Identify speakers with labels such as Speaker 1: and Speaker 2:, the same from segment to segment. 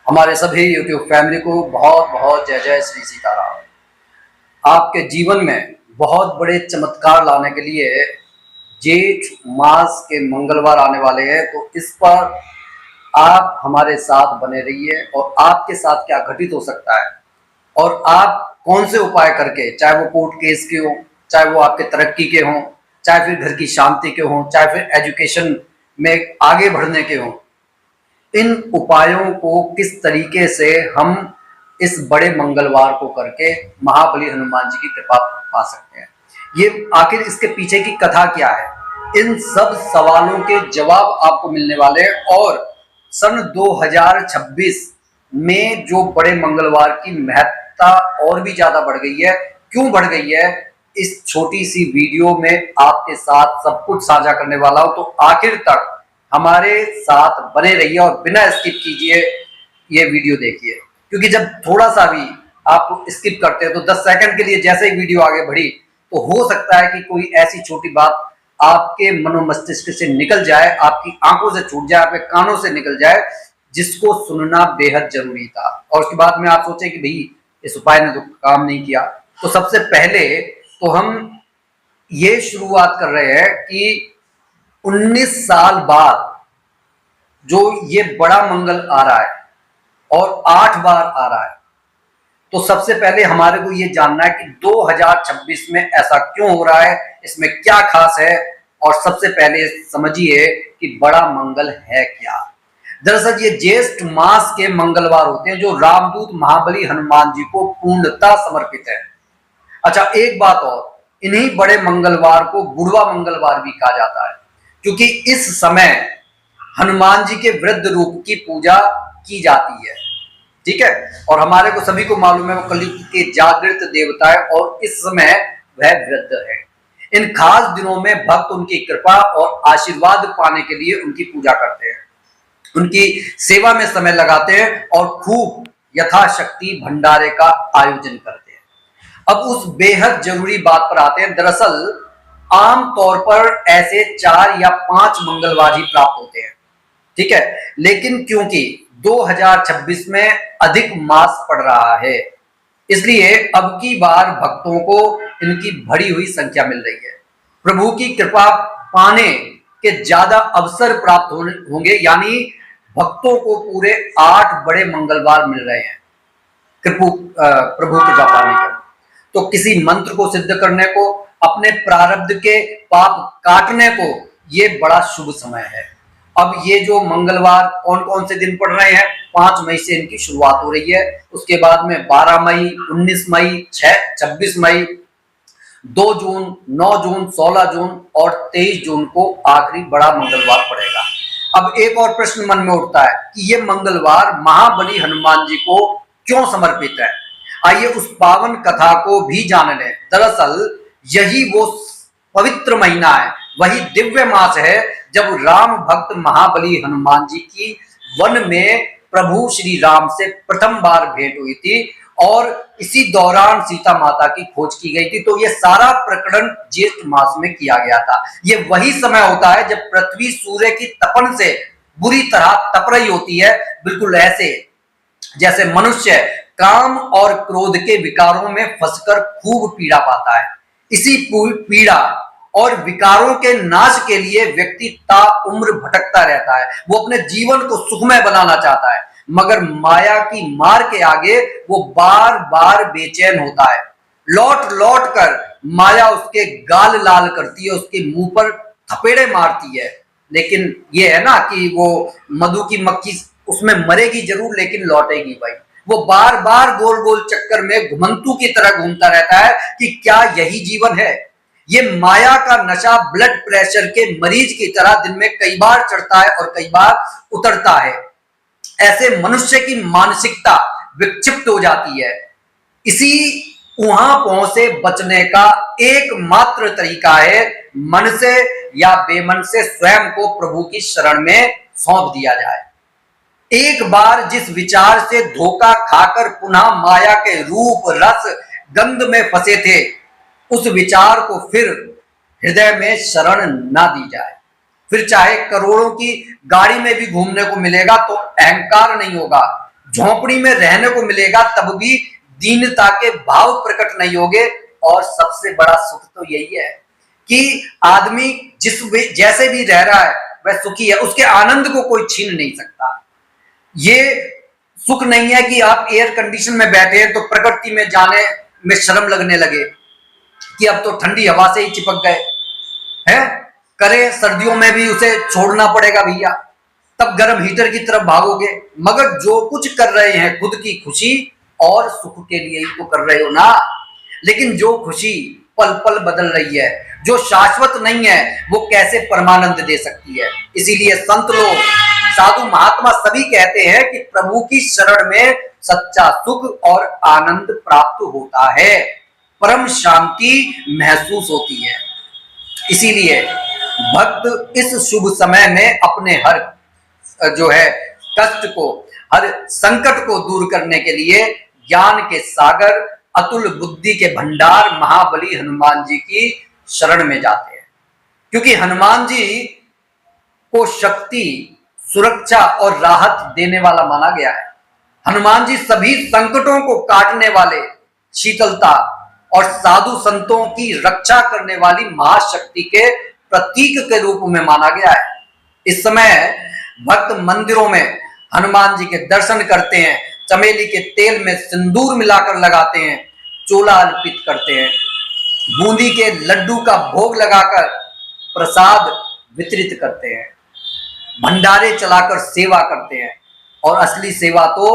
Speaker 1: हमारे सभी YouTube family को बहुत बहुत जय जय श्री सीताराम। आपके जीवन में बहुत बड़े चमत्कार लाने के लिए जेठ मास के मंगलवार आने वाले हैं, तो इस पर आप हमारे साथ बने रहिए और आपके साथ क्या घटित हो सकता है और आप कौन से उपाय करके, चाहे वो कोर्ट केस के हों, चाहे वो आपके तरक्की के हों, चाहे फिर घर की शांति के हों, चाहे फिर एजुकेशन में आगे बढ़ने के हों, इन उपायों को किस तरीके से हम इस बड़े मंगलवार को करके महाबली हनुमान जी की कृपा पा सकते हैं, ये आखिर इसके पीछे की कथा क्या है, इन सब सवालों के जवाब आपको मिलने वाले हैं। और सन 2026 में जो बड़े मंगलवार की महत्ता और भी ज्यादा बढ़ गई है, क्यों बढ़ गई है, इस छोटी सी वीडियो में आपके साथ सब कुछ साझा करने वाला हूं। तो आखिर तक हमारे साथ बने रहिए और बिना स्किप कीजिए ये वीडियो देखिए, क्योंकि जब थोड़ा सा भी आप स्किप करते हैं तो 10 सेकंड के लिए जैसे ही वीडियो आगे बढ़ी तो हो सकता है कि कोई ऐसी छोटी बात आपके मनोमस्तिष्क से निकल जाए, आपकी आंखों से छूट जाए, आपके कानों से निकल जाए, जिसको सुनना बेहद जरूरी था। और उसके बाद में आप सोचे कि भाई इस उपाय ने तो काम नहीं किया। तो सबसे पहले तो हम ये शुरुआत कर रहे हैं कि 19 साल बाद जो ये बड़ा मंगल आ रहा है और 8 बार आ रहा है, तो सबसे पहले हमारे को ये जानना है कि 2026 में ऐसा क्यों हो रहा है, इसमें क्या खास है। और सबसे पहले समझिए कि बड़ा मंगल है क्या। दरअसल ये ज्येष्ठ मास के मंगलवार होते हैं जो रामदूत महाबली हनुमान जी को पूर्णतः समर्पित है। अच्छा, एक बात और, इन्हीं बड़े मंगलवार को बुढ़वा मंगलवार भी कहा जाता है, क्योंकि इस समय हनुमान जी के वृद्ध रूप की पूजा की जाती है। ठीक है, और हमारे को सभी को मालूम है वो कलयुग के जागृत देवता है और इस समय वह वृद्ध है। इन खास दिनों में भक्त उनकी कृपा और आशीर्वाद पाने के लिए उनकी पूजा करते हैं, उनकी सेवा में समय लगाते हैं और खूब यथाशक्ति भंडारे का आयोजन करते हैं। अब उस बेहद जरूरी बात पर आते हैं। दरअसल आम तौर पर ऐसे 4 या 5 मंगलवार ही प्राप्त होते हैं, ठीक है, लेकिन क्योंकि 2026 में अधिक मास पड़ रहा है, इसलिए अब की बार भक्तों को इनकी बढ़ी हुई संख्या मिल रही है। प्रभु की कृपा पाने के ज्यादा अवसर प्राप्त होंगे, यानी भक्तों को पूरे 8 बड़े मंगलवार मिल रहे हैं प्रभु कृपा पाने के। तो किसी मंत्र को सिद्ध करने को, अपने प्रारब्ध के पाप काटने को ये बड़ा शुभ समय है। अब ये जो मंगलवार कौन कौन से दिन पड़ रहे हैं, 5 मई से इनकी शुरुआत हो रही है, उसके बाद में 12 मई, 19 मई, 26 मई, 2 जून, 9 जून, 16 जून और 23 जून को आखिरी बड़ा मंगलवार पड़ेगा। अब एक और प्रश्न मन में उठता है कि ये मंगलवार महाबली हनुमान जी को क्यों समर्पित है। आइए उस पावन कथा को भी जान लें। दरअसल यही वो पवित्र महीना है, वही दिव्य मास है जब राम भक्त महाबली हनुमान जी की वन में प्रभु श्री राम से प्रथम बार भेंट हुई थी और इसी दौरान सीता माता की खोज की गई थी। तो ये सारा प्रकरण ज्येष्ठ मास में किया गया था। ये वही समय होता है जब पृथ्वी सूर्य की तपन से बुरी तरह तप रही होती है, बिल्कुल ऐसे जैसे मनुष्य काम और क्रोध के विकारों में फंसकर खूब पीड़ा पाता है। इसी पीड़ा और विकारों के नाश के लिए व्यक्ति ताउम्र भटकता रहता है। वो अपने जीवन को सुखमय बनाना चाहता है, मगर माया की मार के आगे वो बार बार बेचैन होता है। लौट लौट कर माया उसके गाल लाल करती है, उसके मुंह पर थपेड़े मारती है। लेकिन ये है ना कि वो मधु की मक्खी उसमें मरेगी जरूर लेकिन लौटेगी भाई। वो बार बार गोल गोल चक्कर में घुमंतू की तरह घूमता रहता है कि क्या यही जीवन है। ये माया का नशा ब्लड प्रेशर के मरीज की तरह दिन में कई बार चढ़ता है और कई बार उतरता है। ऐसे मनुष्य की मानसिकता विक्षिप्त हो जाती है। इसी उहापों से बचने का एकमात्र तरीका है मन से या बेमन से स्वयं को प्रभु की शरण में सौंप दिया जाए। एक बार जिस विचार से धोखा खाकर पुनः माया के रूप रस गंध में फंसे थे, उस विचार को फिर हृदय में शरण ना दी जाए। फिर चाहे करोड़ों की गाड़ी में भी घूमने को मिलेगा तो अहंकार नहीं होगा, झोंपड़ी में रहने को मिलेगा तब भी दीनता के भाव प्रकट नहीं होंगे। और सबसे बड़ा सुख तो यही है कि आदमी जैसे भी रह रहा है वह सुखी है, उसके आनंद को कोई छीन नहीं सकता। ये सुख नहीं है कि आप एयर कंडीशन में बैठे हैं तो प्रकृति में जाने में शर्म लगने लगे कि अब तो ठंडी हवा से ही चिपक गए हैं, करे सर्दियों में भी उसे छोड़ना पड़ेगा भैया, तब गर्म हीटर की तरफ भागोगे। मगर जो कुछ कर रहे हैं खुद की खुशी और सुख के लिए ही तो कर रहे हो ना। लेकिन जो खुशी पल पल बदल रही है, जो शाश्वत नहीं है, वो कैसे परमानंद दे सकती है। इसीलिए संत लोग, साधु महात्मा सभी कहते हैं कि प्रभु की शरण में सच्चा सुख और आनंद प्राप्त होता है, परम शांति महसूस होती है। इसीलिए भक्त इस शुभ समय में अपने हर जो है कष्ट को, हर संकट को दूर करने के लिए ज्ञान के सागर, अतुल बुद्धि के भंडार महाबली हनुमान जी की शरण में जाते हैं। क्योंकि हनुमान जी को शक्ति, सुरक्षा और राहत देने वाला माना गया है। हनुमान जी सभी संकटों को काटने वाले, शीतलता और साधु संतों की रक्षा करने वाली महाशक्ति के प्रतीक के रूप में माना गया है। इस समय भक्त मंदिरों में हनुमान जी के दर्शन करते हैं, चमेली के तेल में सिंदूर मिलाकर लगाते हैं, चोला अर्पित करते हैं, बूंदी के लड्डू का भोग लगाकर प्रसाद वितरित करते हैं, भंडारे चलाकर सेवा करते हैं। और असली सेवा तो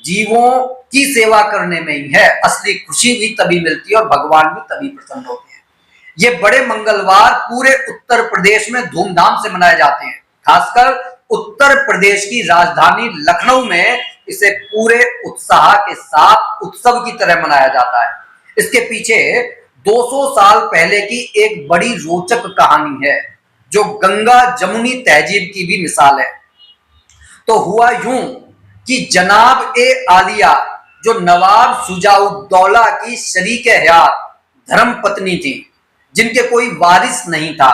Speaker 1: जीवों की सेवा करने में ही है। असली खुशी भी तभी मिलती है और भगवान भी तभी प्रसन्न होते हैं। ये बड़े मंगलवार पूरे उत्तर प्रदेश में धूमधाम से मनाए जाते हैं। खासकर उत्तर प्रदेश की राजधानी लखनऊ में इसे पूरे उत्साह के साथ उत्सव की तरह मनाया जाता है। इसके पीछे 200 साल पहले की एक बड़ी रोचक कहानी है, जो गंगा जमुनी तहजीब की भी मिसाल है। तो हुआ यूं कि जनाब ए आलिया, जो नवाब शुजाउद्दौला की शरीके हयात धर्म पत्नी थी, जिनके कोई वारिस नहीं था,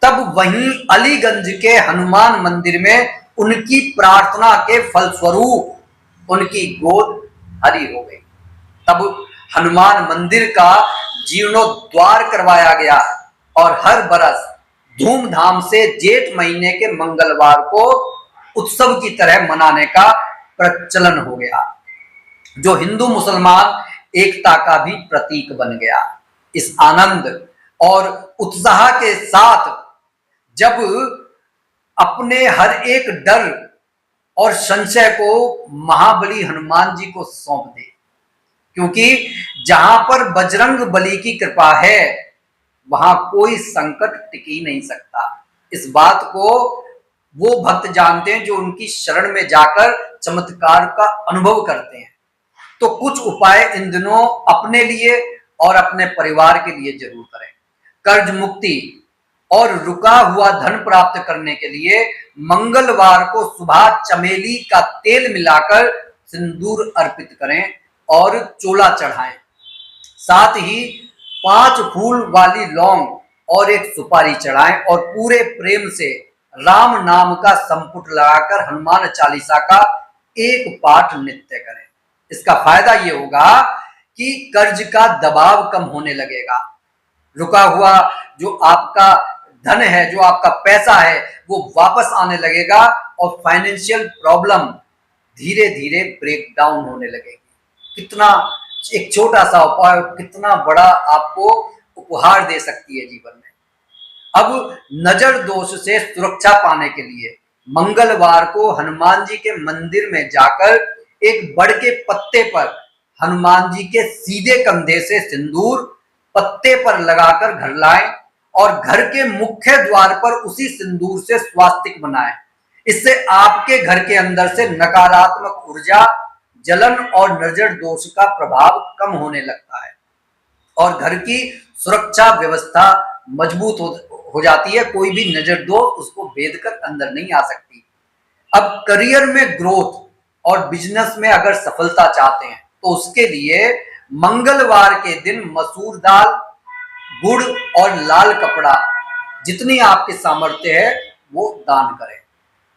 Speaker 1: तब वहीं अलीगंज के हनुमान मंदिर में उनकी प्रार्थना के फलस्वरूप उनकी गोद हरी हो गई। तब हनुमान मंदिर का जीर्णोद्वार करवाया गया और हर बरस धूमधाम से जेठ महीने के मंगलवार को उत्सव की तरह मनाने का प्रचलन हो गया, जो हिंदू मुसलमान एकता का भी प्रतीक बन गया। इस आनंद और उत्साह के साथ जब अपने हर एक डर और संशय को महाबली हनुमान जी को सौंप दे, क्योंकि जहां पर बजरंग बली की कृपा है वहां कोई संकट टिक ही नहीं सकता। इस बात को वो भक्त जानते हैं जो उनकी शरण में जाकर चमत्कार का अनुभव करते हैं। तो कुछ उपाय इन दिनों अपने लिए और अपने परिवार के लिए जरूर करें। कर्ज मुक्ति और रुका हुआ धन प्राप्त करने के लिए मंगलवार को सुबह चमेली का तेल मिलाकर सिंदूर अर्पित करें और चोला चढ़ाएं। साथ ही 5 फूल वाली लौंग और एक सुपारी चढ़ाएं और पूरे प्रेम से राम नाम का संपुट लगाकर हनुमान चालीसा का एक पाठ नित्य करें। इसका फायदा ये होगा कि कर्ज का दबाव कम होने लगेगा, रुका हुआ जो आपका धन है, जो आपका पैसा है, वो वापस आने लगेगा और फाइनेंशियल प्रॉब्लम धीरे धीरे ब्रेक डाउन होने लगेगी। कितना एक छोटा सा उपाय कितना बड़ा आपको उपहार दे सकती है जीवन में। अब नजर दोष से सुरक्षा पाने के लिए मंगलवार को हनुमान जी के मंदिर में जाकर एक बड़ के पत्ते पर हनुमान जी के सीधे कंधे से सिंदूर पत्ते पर लगाकर घर लाएं और घर के मुख्य द्वार पर उसी सिंदूर से स्वास्तिक बनाएं। इससे आपके घर के अंदर से नकारात्मक ऊर्जा, जलन और नजर दोष का प्रभाव कम होने लगता है और घर की सुरक्षा व्यवस्था मजबूत हो जाती है। कोई भी नजर दोष उसको भेद कर अंदर नहीं आ सकती। अब करियर में ग्रोथ और बिजनेस में अगर सफलता चाहते हैं तो उसके लिए मंगलवार के दिन मसूर दाल, गुड़ और लाल कपड़ा जितनी आपके सामर्थ्य है वो दान करें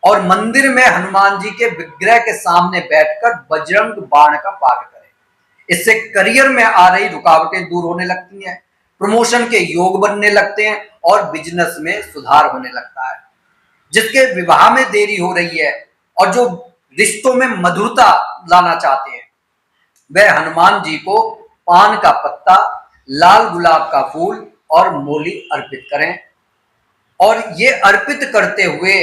Speaker 1: और मंदिर में हनुमान जी के विग्रह के सामने बैठकर बजरंग बाण का पाठ करें। इससे करियर में आ रही रुकावटें दूर होने लगती हैं, प्रमोशन के योग बनने लगते हैं और बिजनेस में सुधार होने लगता है। जिसके विवाह में देरी हो रही है और जो रिश्तों में मधुरता लाना चाहते हैं, वह हनुमान जी को पान का पत्ता, लाल गुलाब का फूल और मूली अर्पित करें। और ये अर्पित करते हुए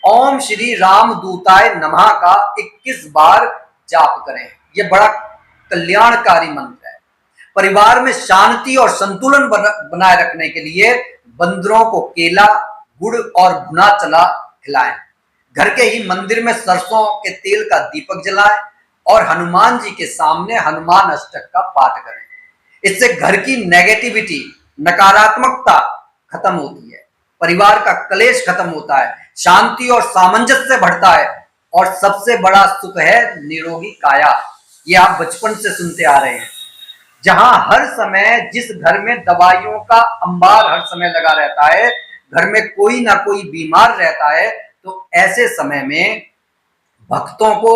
Speaker 1: ओम श्री राम दूताय नमः का 21 बार जाप करें। ये बड़ा कल्याणकारी मंत्र है। परिवार में शांति और संतुलन बनाए रखने के लिए बंदरों को केला, गुड़ और भुना चना खिलाएं। घर के ही मंदिर में सरसों के तेल का दीपक जलाएं और हनुमान जी के सामने हनुमान अष्टक का पाठ करें। इससे घर की नेगेटिविटी, नकारात्मकता खत्म होती है, परिवार का कलेश खत्म होता है, शांति और सामंजस्य बढ़ता है और सबसे बड़ा सुख है निरोगी काया। ये आप बचपन से सुनते आ रहे हैं। जहां हर समय, जिस घर में दवाइयों का अंबार हर समय लगा रहता है, घर में कोई ना कोई बीमार रहता है, तो ऐसे समय में भक्तों को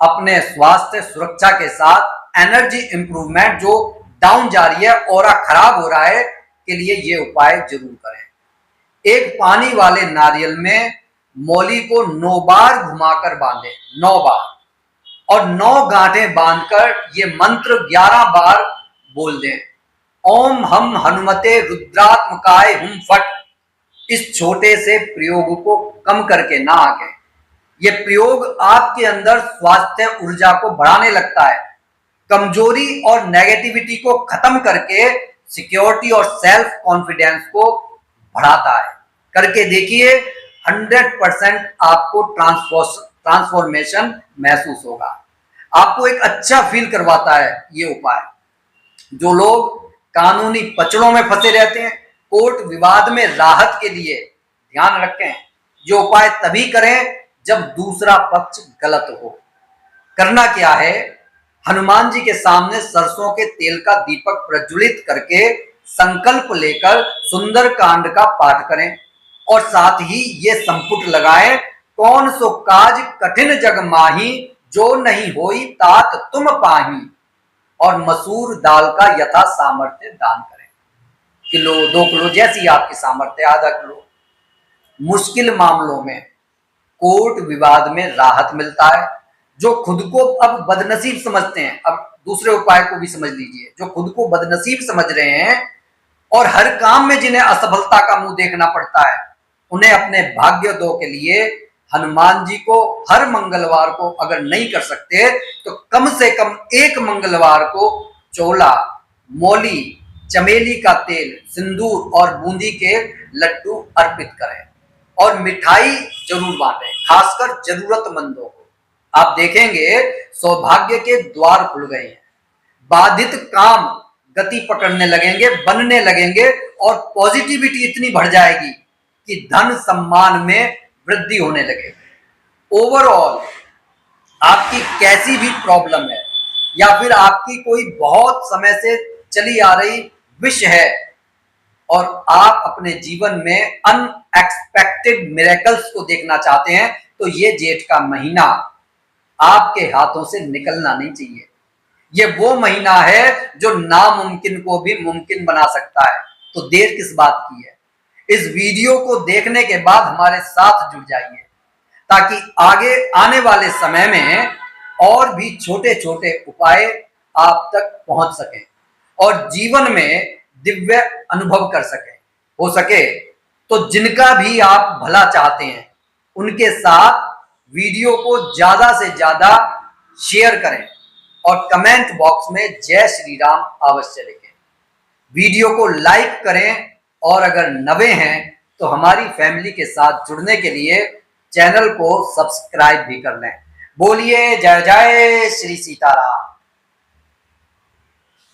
Speaker 1: अपने स्वास्थ्य सुरक्षा के साथ एनर्जी इंप्रूवमेंट जो डाउन जा रही है, ऑरा खराब हो रहा है, के लिए ये उपाय जरूर करें। एक पानी वाले नारियल में मौली को 9 बार घुमाकर बांधें, 9 बार, और 9 गांठें बांधकर ये मंत्र 11 बार बोल दें। ओम हम हनुमते रुद्रात्मकाय हुम फट। इस छोटे से प्रयोग को कम करके ना आगे, ये प्रयोग आपके अंदर स्वास्थ्य ऊर्जा को बढ़ाने लगता है, कमजोरी और नेगेटिविटी को खत्म करके सिक्योरिटी और सेल्फ कॉन्फिडेंस को बढ़ाता है। करके देखिए, 100% आपको ट्रांसफॉर्मेशन महसूस होगा। आपको एक अच्छा फील करवाता है ये उपाय। जो लोग कानूनी पचड़ों में फंसे रहते हैं, कोर्ट विवाद में राहत के लिए ध्यान रखें, ये उपाय तभी करें जब दूसरा पक्ष गलत हो। करना क्या है, हनुमान जी के सामने सरसों के तेल का दीपक प्रज्वलित करके संकल्प लेकर सुंदर कांड का पाठ करें और साथ ही ये संपुट लगाएं, कौन सो काज कठिन जग माही, जो नहीं होई तात तुम पाही। और मसूर दाल का यथा सामर्थ्य दान करें, किलो 2 किलो जैसी आपकी सामर्थ्य, आधा किलो। मुश्किल मामलों में, कोर्ट विवाद में राहत मिलता है। जो खुद को अब बदनसीब समझते हैं, अब दूसरे उपाय को भी समझ लीजिए। जो खुद को बदनसीब समझ रहे हैं और हर काम में जिन्हें असफलता का मुंह देखना पड़ता है, उन्हें अपने भाग्य दो के लिए हनुमान जी को हर मंगलवार को अगर नहीं कर सकते तो कम से कम एक मंगलवार को चोला, मौली, चमेली का तेल, सिंदूर और बूंदी के लड्डू अर्पित करें और मिठाई जरूर बांटें, खासकर जरूरतमंदों को। आप देखेंगे सौभाग्य के द्वार खुल गए हैं, बाधित काम गति पकड़ने लगेंगे, बनने लगेंगे और पॉजिटिविटी इतनी बढ़ जाएगी कि धन सम्मान में वृद्धि होने लगेगी। ओवरऑल आपकी कैसी भी प्रॉब्लम है या फिर आपकी कोई बहुत समय से चली आ रही विश है और आप अपने जीवन में अनएक्सपेक्टेड मिरेकल्स को देखना चाहते हैं, तो ये जेठ का महीना आपके हाथों से निकलना नहीं चाहिए। ये वो महीना है जो नामुमकिन को भी मुमकिन बना सकता है। तो देर किस बात की है? इस वीडियो को देखने के बाद हमारे साथ जुड़ जाइए ताकि आगे आने वाले समय में और भी छोटे छोटे उपाय आप तक पहुंच सकें और जीवन में दिव्य अनुभव कर सकें। हो सके तो जिनका भी आप भला चाहते हैं उनके साथ वीडियो को ज्यादा से ज्यादा शेयर करें और कमेंट बॉक्स में जय श्री राम अवश्य लिखें। वीडियो को लाइक करें और अगर नए हैं तो हमारी फैमिली के साथ जुड़ने के लिए चैनल को सब्सक्राइब भी कर लें। बोलिए जय जय श्री सीताराम।